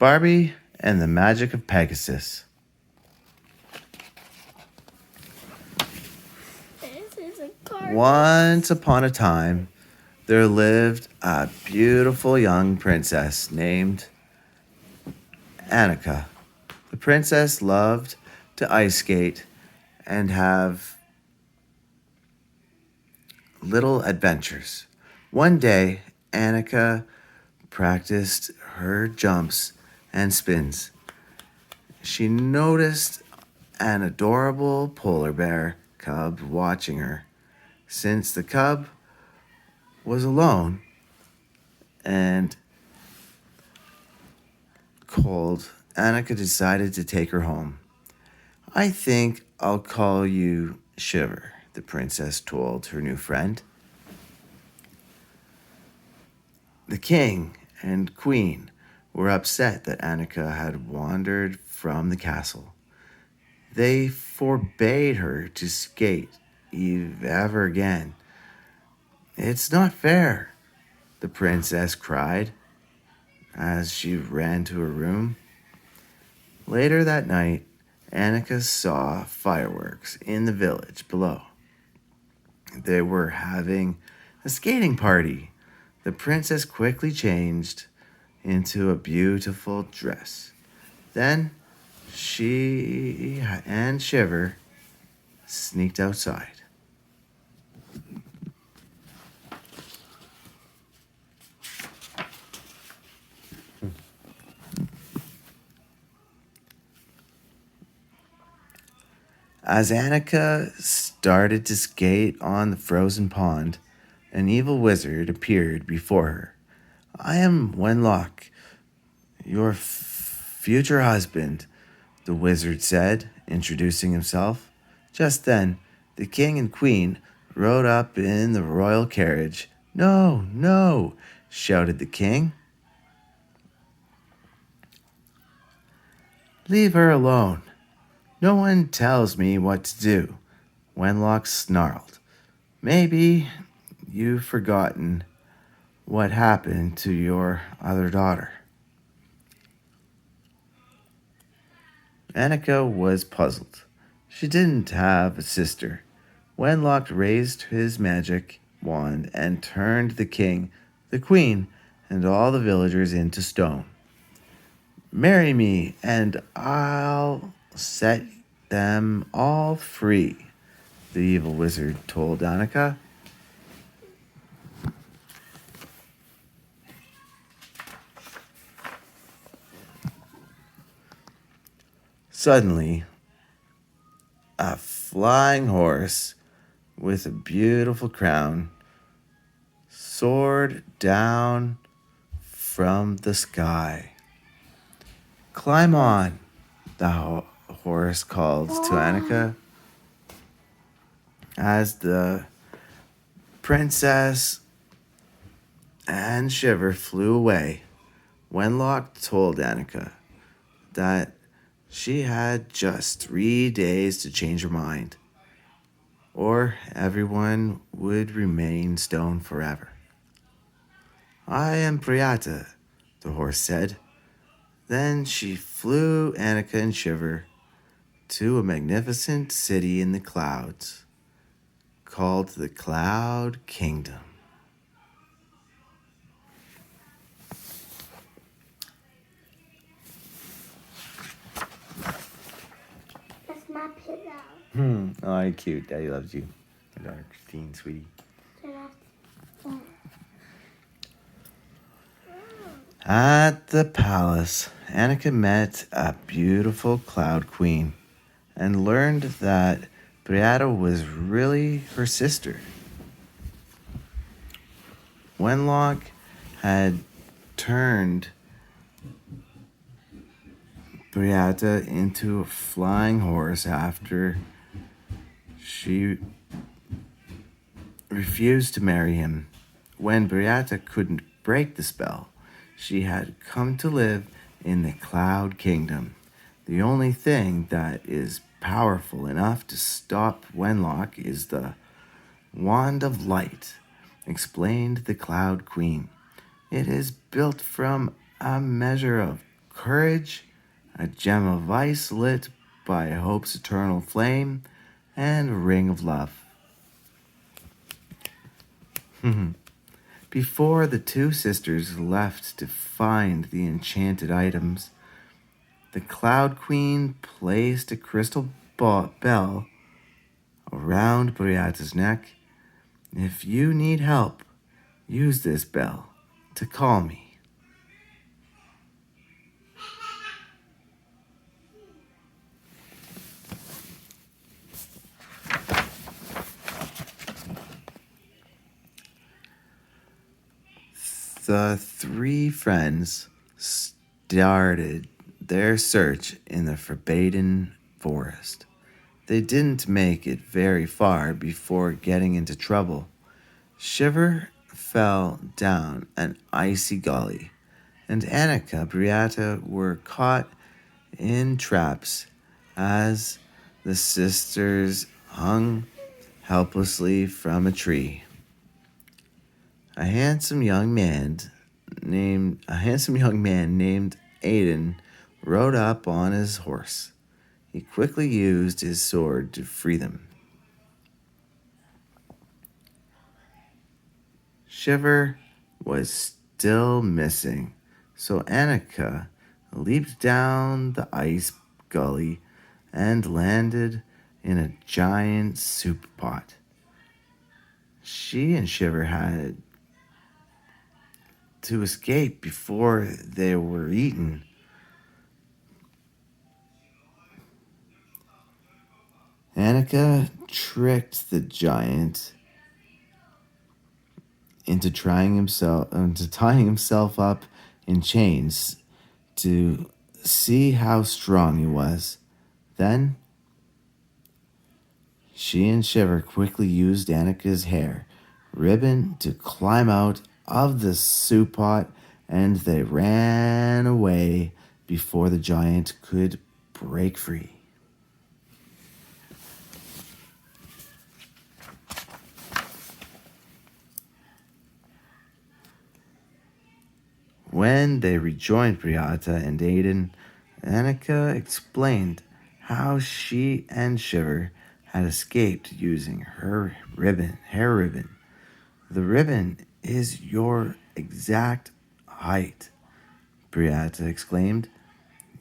Barbie and the Magic of Pegasus. This is a car. Once upon a time, there lived a beautiful young princess named Annika. The princess loved to ice skate and have little adventures. One day, Annika practiced her jumps and spins. She noticed an adorable polar bear cub watching her. Since the cub was alone and cold, Annika decided to take her home. I think I'll call you Shiver, the princess told her new friend. The king and queen were upset that Annika had wandered from the castle. They forbade her to skate ever again. It's not fair, the princess cried as she ran to her room. Later that night, Annika saw fireworks in the village below. They were having a skating party. The princess quickly changed into a beautiful dress. Then she and Shiver sneaked outside. As Annika started to skate on the frozen pond, an evil wizard appeared before her. I am Wenlock, your future husband, the wizard said, introducing himself. Just then, the king and queen rode up in the royal carriage. No, no, shouted the king. Leave her alone. No one tells me what to do, Wenlock snarled. Maybe you've forgotten what happened to your other daughter. Annika was puzzled. She didn't have a sister. Wenlock raised his magic wand and turned the king, the queen, and all the villagers into stone. Marry me, and I'll set them all free, the evil wizard told Annika. Suddenly, a flying horse with a beautiful crown soared down from the sky. Climb on, the horse called to Annika. As the princess and Shiver flew away, Wenlock told Annika that she had just 3 days to change her mind, or everyone would remain stone forever. I am Priata, the horse said. Then she flew Annika and Shiver to a magnificent city in the clouds called the Cloud Kingdom. That's my pillow. Oh, you're cute. Daddy loves you. My daughter Christine, sweetie. At the palace, Annika met a beautiful cloud queen and learned that Briata was really her sister. Wenlock had turned Briata into a flying horse after she refused to marry him. When Briata couldn't break the spell, she had come to live in the Cloud Kingdom. The only thing that is powerful enough to stop Wenlock is the Wand of Light, explained the Cloud Queen. It is built from a measure of courage, a gem of ice lit by hope's eternal flame, and a ring of love. Before the two sisters left to find the enchanted items, the Cloud Queen placed a crystal bell around Briatta's neck. If you need help, use this bell to call me. The three friends started their search in the Forbidden Forest. They didn't make it very far before getting into trouble. Shiver fell down an icy gully, and Annika, Briatta were caught in traps as the sisters hung helplessly from a tree. A handsome young man named Aiden rode up on his horse. He quickly used his sword to free them. Shiver was still missing, so Annika leaped down the ice gully and landed in a giant soup pot. She and Shiver had to escape before they were eaten. Annika tricked the giant into tying himself up in chains to see how strong he was. Then she and Shiver quickly used Annika's hair ribbon to climb out of the soup pot, and they ran away before the giant could break free. When they rejoined Briatta and Aiden, Annika explained how she and Shiver had escaped using her hair ribbon. The ribbon is your exact height, Briatta exclaimed.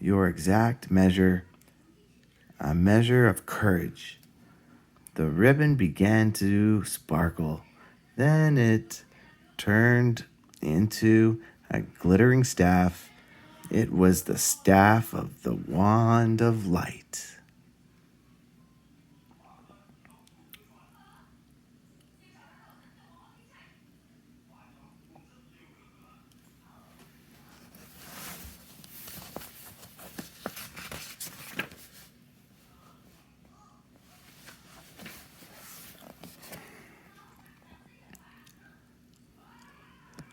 Your exact measure, a measure of courage. The ribbon began to sparkle. Then it turned into a glittering staff. It was the staff of the Wand of Light.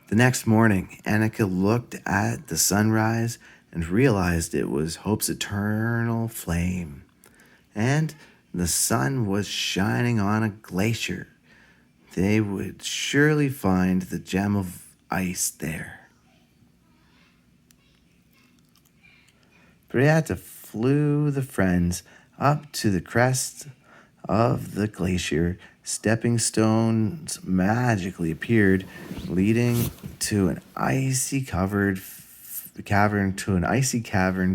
The next morning, Annika looked at the sunrise and realized it was hope's eternal flame. And the sun was shining on a glacier. They would surely find the gem of ice there. Briatta flew the friends up to the crest of the glacier. Stepping stones magically appeared, leading to an icy cavern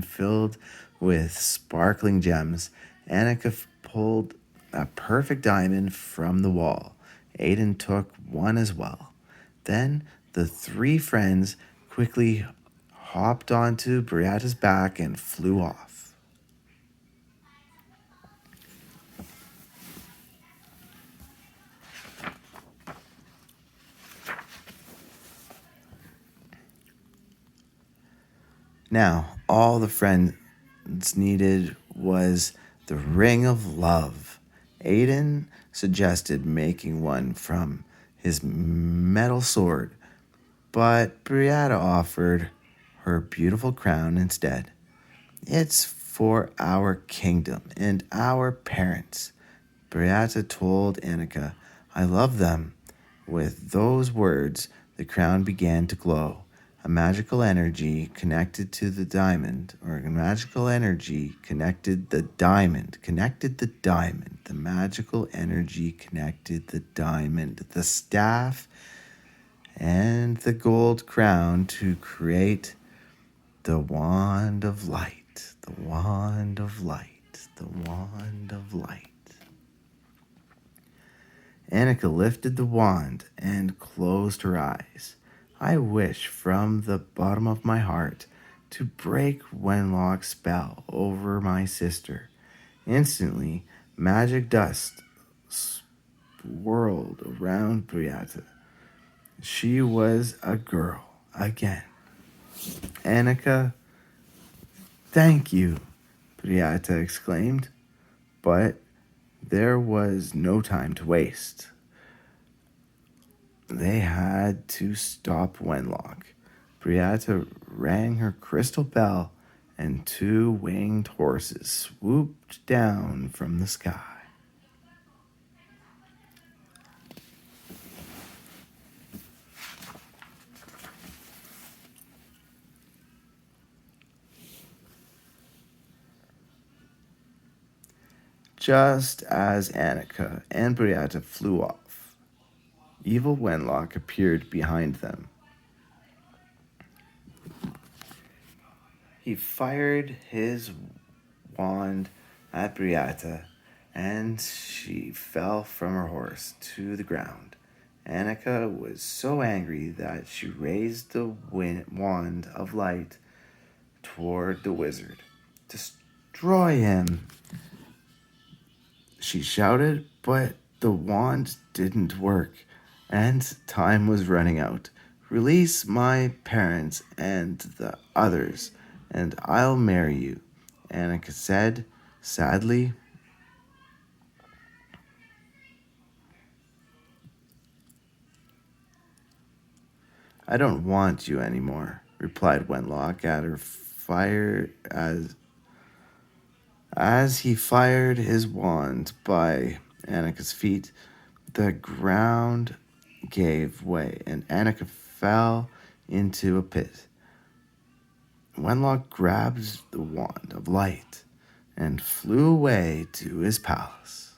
filled with sparkling gems. Annika pulled a perfect diamond from the wall. Aiden took one as well. Then the three friends quickly hopped onto Briatta's back and flew off. Now, all the friends needed was the ring of love. Aiden suggested making one from his metal sword, but Briatta offered her beautiful crown instead. It's for our kingdom and our parents, Briatta told Annika. I love them. With those words, the crown began to glow. a magical energy connected to the diamond, or a magical energy connected the diamond, the magical energy connected the diamond, the staff, and the gold crown to create the wand of light, the wand of light, the wand of light. Annika lifted the wand and closed her eyes. I wish from the bottom of my heart to break Wenlock's spell over my sister. Instantly, magic dust swirled around Briata. She was a girl again. Annika, thank you, Briata exclaimed. But there was no time to waste. They had to stop Wenlock. Briata rang her crystal bell, and two winged horses swooped down from the sky. Just as Annika and Briata flew off, evil Wenlock appeared behind them. He fired his wand at Briata, and she fell from her horse to the ground. Annika was so angry that she raised the wand of light toward the wizard. Destroy him, she shouted, but the wand didn't work, and time was running out. Release my parents and the others, and I'll marry you, Annika said sadly. I don't want you anymore, replied Wenlock at her fire as he fired his wand by Annika's feet. The ground gave way, and Annika fell into a pit. Wenlock grabbed the wand of light and flew away to his palace.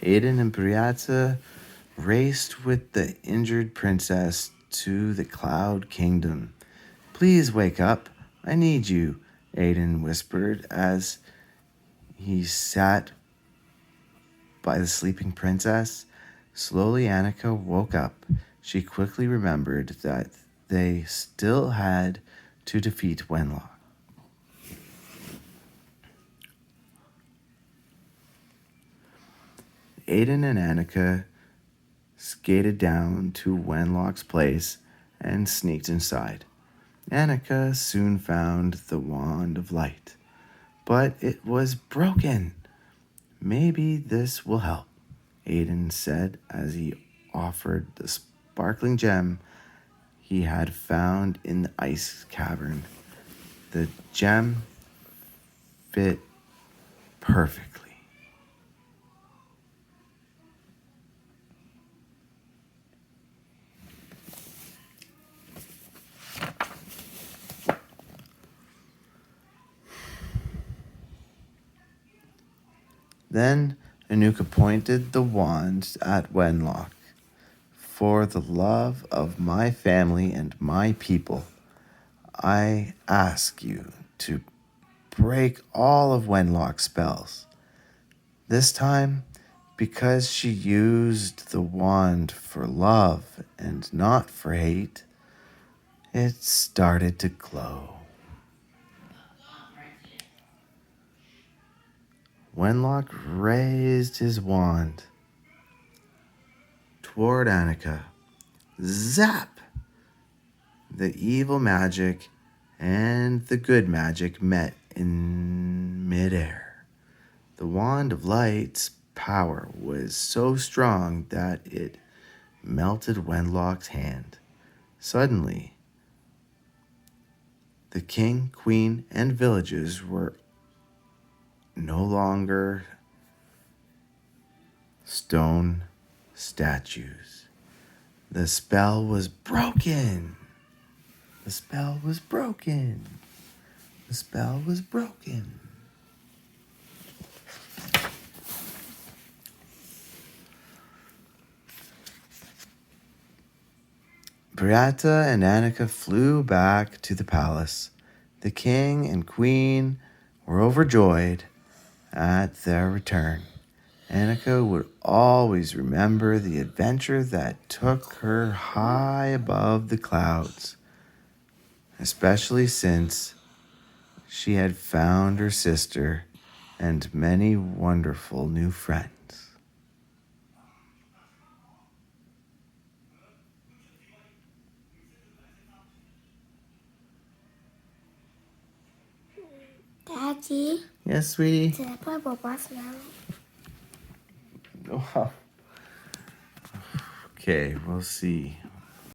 Aiden and Briata raced with the injured princess to the Cloud Kingdom. Please wake up. I need you, Aiden whispered as he sat by the sleeping princess. Slowly, Annika woke up. She quickly remembered that they still had to defeat Wenlock. Aiden and Annika skated down to Wenlock's place and sneaked inside. Annika soon found the wand of light, but it was broken. Maybe this will help, Aiden said as he offered the sparkling gem he had found in the ice cavern. The gem fit perfectly. Then Anuka pointed the wand at Wenlock. For the love of my family and my people, I ask you to break all of Wenlock's spells. This time, because she used the wand for love and not for hate, it started to glow. Wenlock raised his wand toward Annika. Zap! The evil magic and the good magic met in midair. The wand of light's power was so strong that it melted Wenlock's hand. Suddenly, the king, queen, and villages were no longer stone statues. The spell was broken. The spell was broken. The spell was broken. Beata and Annika flew back to the palace. The king and queen were overjoyed at their return. Annika would always remember the adventure that took her high above the clouds, especially since she had found her sister and many wonderful new friends. Daddy, Yes, sweetie? did I put bubbles now? Wow. Okay, we'll see.